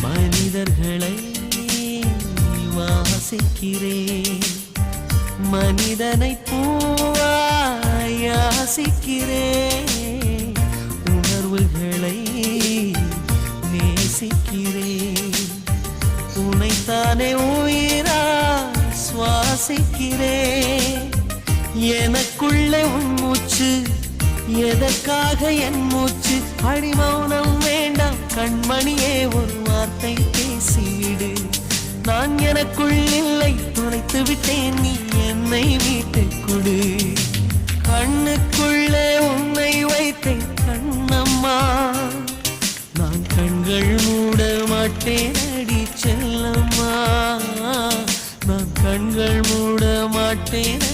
மனிதர்களை வாசிக்கிறேன், மனிதனை பூவாய் யாசிக்கிறேன், உணர்வுகளை நேசிக்கிறேன், உனைத்தானே உயிராய் சுவாசிக்கிறேன். எனக்குள்ளே உன் மூச்சு, எதற்காக என் மூச்சு? அடிமௌனம் வேண்டாம் கண்மணியே, ஒரு வார்த்தை பேசிவிடு. நான் எனக்குள் இல்லை, தொலைத்து விட்டேன், நீ என்னை மீட்டுக் கொடு. கண்ணுக்குள்ளே உன்னை வைத்தேன் கண்ணம்மா, நான் கண்கள் மூட மாட்டேன் அடி செல்லம்மா, நான் கண்கள் மூட மாட்டேன்